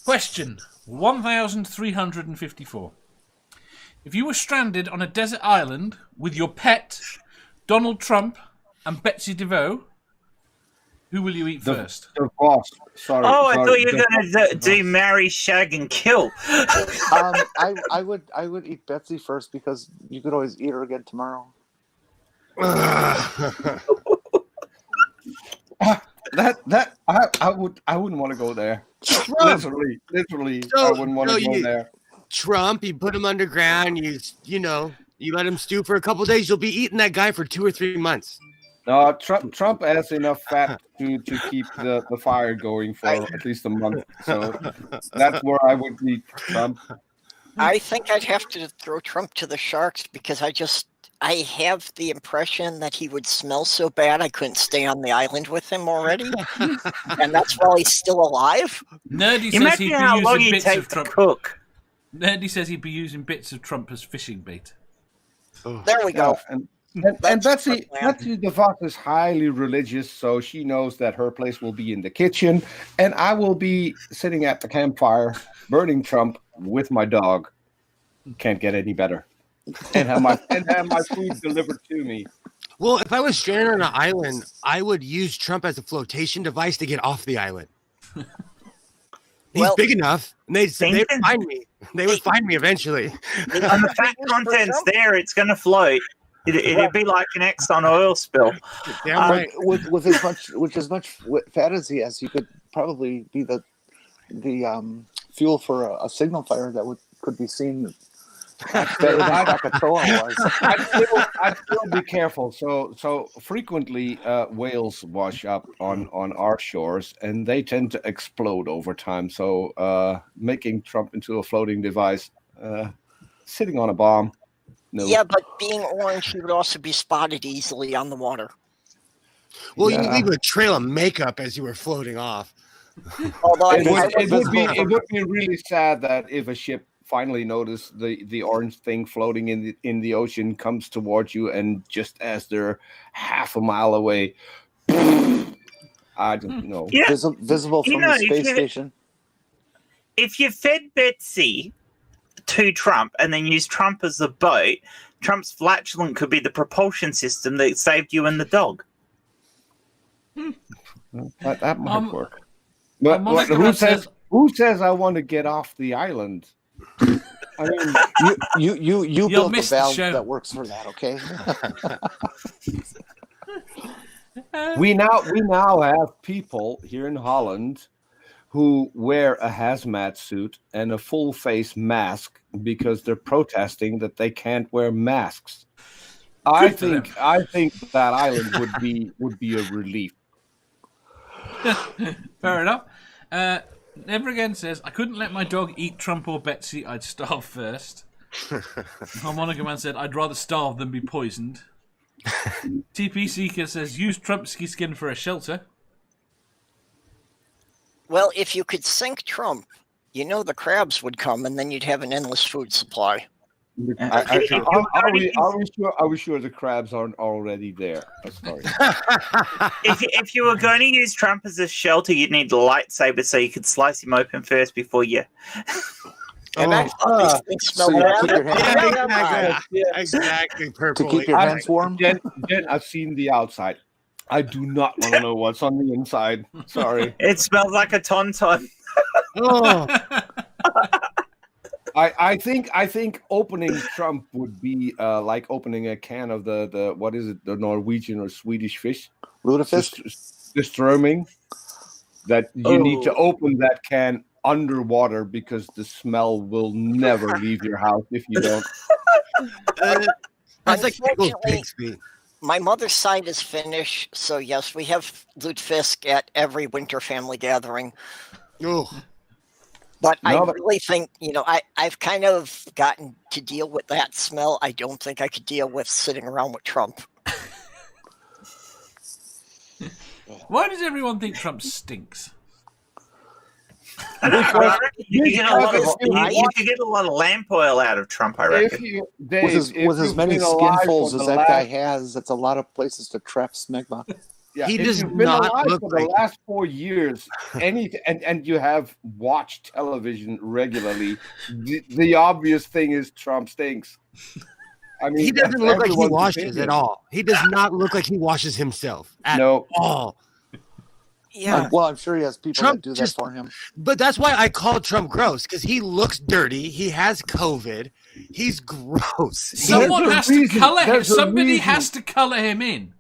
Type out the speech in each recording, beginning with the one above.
Question 1354. If you were stranded on a desert island with your pet, Donald Trump and Betsy DeVos, who will you eat first? DeVos. Sorry. I thought you were going to do marry, shag, and kill. I would eat Betsy first because you could always eat her again tomorrow. I wouldn't want to go there. Literally, I wouldn't want to go there. Trump, you put him underground. You let him stew for a couple of days. You'll be eating that guy for 2 or 3 months. No, Trump has enough fat to keep the fire going for at least a month. So that's where I would eat Trump. I think I'd have to throw Trump to the sharks because I have the impression that he would smell so bad I couldn't stay on the island with him already. And that's while he's still alive. Nerdy says he'd be using bits of Trump. Cook. Nerdy says he'd be using bits of Trump as fishing bait. There we go. And Betsy DeVos is highly religious, so she knows that her place will be in the kitchen, and I will be sitting at the campfire, burning Trump with my dog. Can't get any better. And have my food delivered to me. Well, if I was stranded on an island, I would use Trump as a flotation device to get off the island. He's big enough, and they'd find me. They would find me eventually. And the fat content's there; it's going to float. It'd be like an Exxon oil spill. Yeah, right. With as much fat as he has, you could probably be the fuel for a signal fire that could be seen. I'd still be careful. So frequently whales wash up on our shores, and they tend to explode over time. So making Trump into a floating device, sitting on a bomb. No. Yeah, but being orange, he would also be spotted easily on the water. Well, you leave a trail of makeup as you were floating off. Although it would be really sad that if a ship finally noticed the orange thing floating in the ocean comes towards you, and just as they're half a mile away, I don't know. Yeah. Visible from the space station. If you fed Betsy to Trump and then use Trump as the boat, Trump's flatulence could be the propulsion system that saved you and the dog. That might work. But who says I want to get off the island? I mean, you built a valve that works for that, okay? we now have people here in Holland who wear a hazmat suit and a full face mask because they're protesting that they can't wear masks. I think that island would be a relief. Fair enough. Never Again says, I couldn't let my dog eat Trump or Betsy. I'd starve first. Harmonica Man said, I'd rather starve than be poisoned. TP Seeker says, use Trumpsky skin for a shelter. Well, if you could sink Trump, the crabs would come, and then you'd have an endless food supply. Are we sure the crabs aren't already there? Sorry. If you were going to use Trump as a shelter, you'd need a lightsaber so you could slice him open first before you. Exactly. Purple. To keep your hands warm. Jen, I've seen the outside. I do not want to know what's on the inside. Sorry. It smells like a tauntaun. I think opening Trump would be like opening a can of the what is it, the Norwegian or Swedish fish? Lutefisk? The strömming. That you need to open that can underwater because the smell will never leave your house if you don't. That's like Bixby. My mother's side is Finnish, so yes, we have lutefisk at every winter family gathering. Oh. But I really think, I've kind of gotten to deal with that smell. I don't think I could deal with sitting around with Trump. Why does everyone think Trump stinks? You could get a lot of lamp oil out of Trump, I reckon. With as many skinfuls as that guy has, that's a lot of places to trap smegma. Yeah, He if does you've been not alive look for the like. last 4 years, and you have watched television regularly, the obvious thing is Trump stinks. I mean, He doesn't that's look like he everyone's washes opinion. at all. He does not look like he washes himself at No. all. Yeah. Well, I'm sure he has people Trump that do just- that for him. But that's why I call Trump gross, because he looks dirty. He has COVID. He's gross. Someone There's a has to reason- color him. there's a Somebody reason. has to color him in.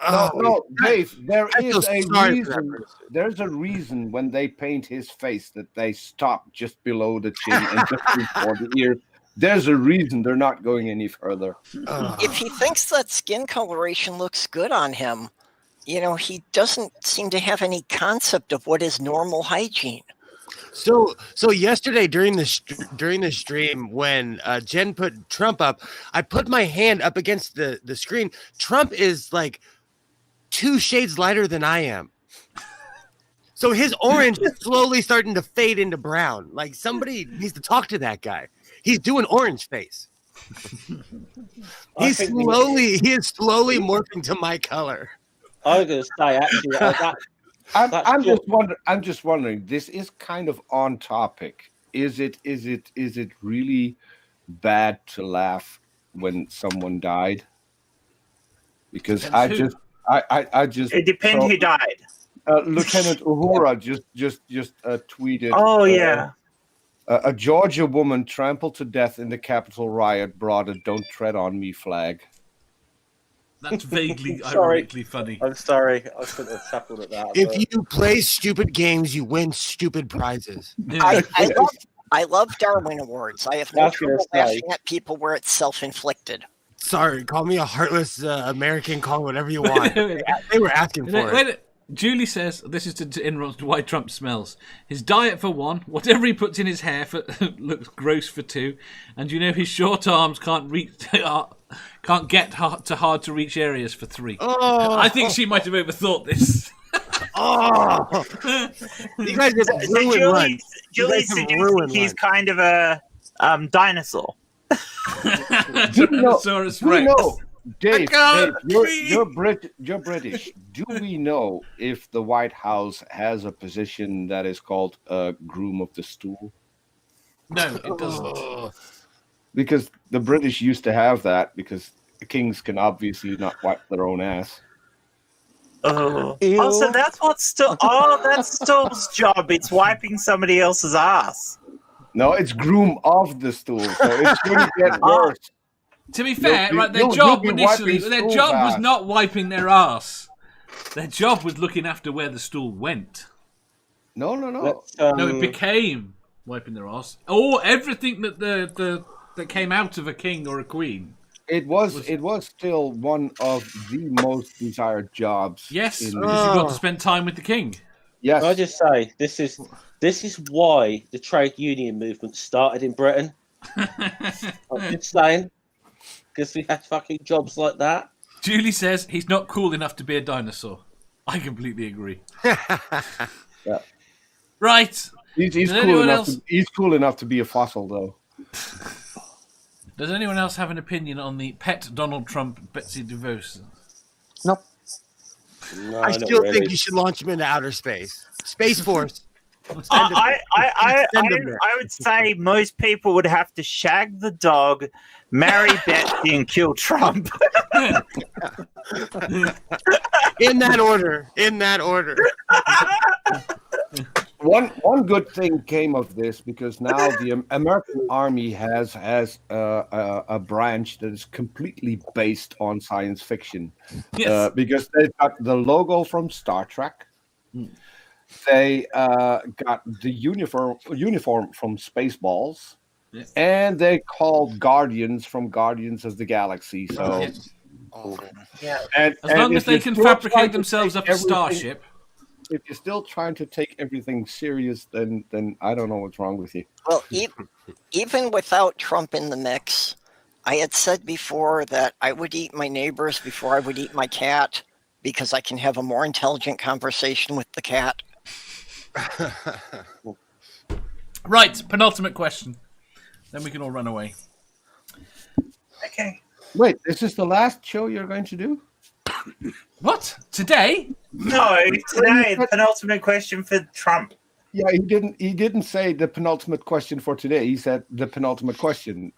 No, Dave, there I feel is a sorry for that reason. person. There's a reason when they paint his face that they stop just below the chin and just before the ear. There's a reason they're not going any further. If he thinks that skin coloration looks good on him, he doesn't seem to have any concept of what is normal hygiene. So yesterday during the stream when Jen put Trump up, I put my hand up against the screen. Trump is like 2 shades lighter than I am. So his orange is slowly starting to fade into brown. Like somebody needs to talk to that guy. He's doing orange face. He is slowly morphing to my color. I was going to say actually, I'm just wondering. This is kind of on topic. Is it really bad to laugh when someone died? Because I just It depends who died. Lieutenant Uhura just tweeted. Oh yeah. A Georgia woman trampled to death in the Capitol riot brought a "Don't Tread on Me" flag. That's vaguely Sorry. ironically funny. I'm sorry, I couldn't have chuckled at that. If but- you play stupid games, you win stupid prizes. Yeah. I love Darwin Awards. I have no That's gonna trouble say. laughing at people where it's self-inflicted. Sorry, call me a heartless American. Call whatever you want. They were asking for it. Wait, Julie says, this is to interrupt why Trump smells. His diet for 1, whatever he puts in his hair looks gross for 2, and his short arms can't get to hard to reach areas for 3. Oh, I think she might have overthought this. oh. You guys have So ruined one. Julie's suggesting he's kind of a dinosaur. Tyrannosaurus Do we Rex. know, Dave, can't you're British. Do we know if the White House has a position that is called groom of the stool? No, it doesn't. Because the British used to have that because the kings can obviously not wipe their own ass. Oh, so that's that's Stoll's job. It's wiping somebody else's ass. No, it's groom of the stool, so it's going to get worse. To be fair, You'll- right, their you'll job be initially, wiping their stool's job was ass. not wiping their ass. Their job was looking after where the stool went. No. Let's, No, it became wiping their ass. Or everything that that came out of a king or a queen. It was still one of the most desired jobs. Yes, in- because you got to spend time with the king. yes. Can I just say this is why the trade union movement started in Britain. I'm just saying, because we had fucking jobs like that. Julie says he's not cool enough to be a dinosaur. I completely agree. Yeah. Right. He's Does cool anyone enough. else- He's cool enough to be a fossil, though. Does anyone else have an opinion on the pet Donald Trump, Betsy DeVos? Nope. No, I not still really. think you should launch him into outer space. Space Force. I Send him there. would say most people would have to shag the dog, marry Betsy, and kill Trump. In that order. In that order. One good thing came of this because now the American Army has a branch that is completely based on science fiction. Yes. Because they've got the logo from Star Trek. They got the uniform from Spaceballs. Yes. And they called Guardians from Guardians of the Galaxy. So, Yes. Yeah. and As long as if they you're can still trying fabricate to themselves take up a everything- starship. If you're still trying to take everything serious, then I don't know what's wrong with you. Well, even without Trump in the mix, I had said before that I would eat my neighbors before I would eat my cat because I can have a more intelligent conversation with the cat. Right, penultimate question. Then we can all run away. Okay. Wait, is this the last show you're going to do? What? Today? No, today, the penultimate question for Trump. Yeah, he didn't say the penultimate question for today. He said the penultimate question.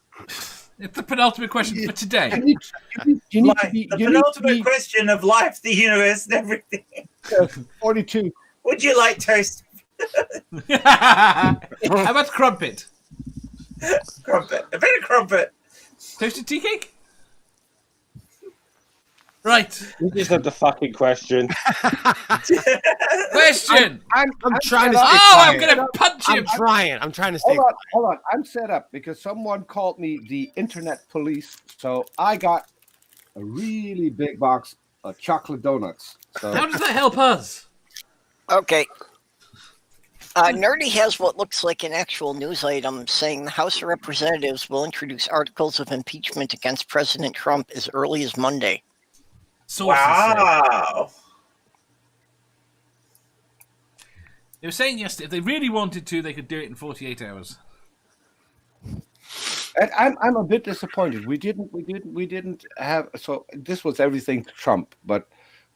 It's the penultimate question for today. You need Like, to be, the you need to penultimate be question of life, the universe, and everything. 42. Would you like toast? How about crumpet? Crumpet. A bit of crumpet. Toasted tea cake? Right. This isn't the fucking question. Question. I'm trying to set stay up. Oh, I'm quiet. going to punch him. I'm trying to stay. Hold on. I'm set up because someone called me the internet police. So I got a really big box of chocolate donuts. So How does that help us? Okay. Nerdy has what looks like an actual news item saying the House of Representatives will introduce articles of impeachment against President Trump as early as Monday. Sources say. Wow. They were saying yesterday if they really wanted to, they could do it in 48 hours. and I'm a bit disappointed. We didn't have, so this was everything Trump, but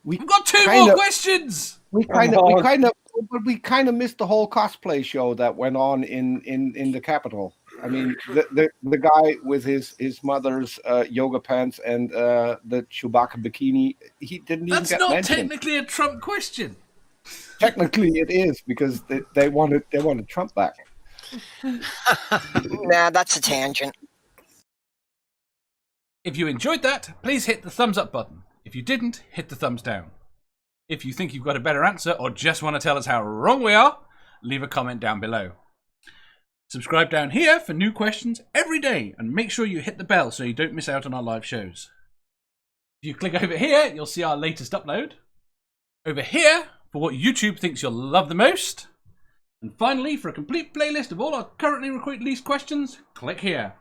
we We've got two kind more of- questions. we kind of missed the whole cosplay show that went on in the Capitol. I mean, the guy with his mother's yoga pants and the Chewbacca bikini, he didn't even That's get not mentioned. technically a Trump question. Technically, it is because they wanted Trump back. Nah, that's a tangent. If you enjoyed that, please hit the thumbs up button. If you didn't, hit the thumbs down. If you think you've got a better answer or just want to tell us how wrong we are, leave a comment down below. Subscribe down here for new questions every day and make sure you hit the bell so you don't miss out on our live shows. If you click over here, you'll see our latest upload. Over here, for what YouTube thinks you'll love the most. And finally, for a complete playlist of all our currently released questions, click here.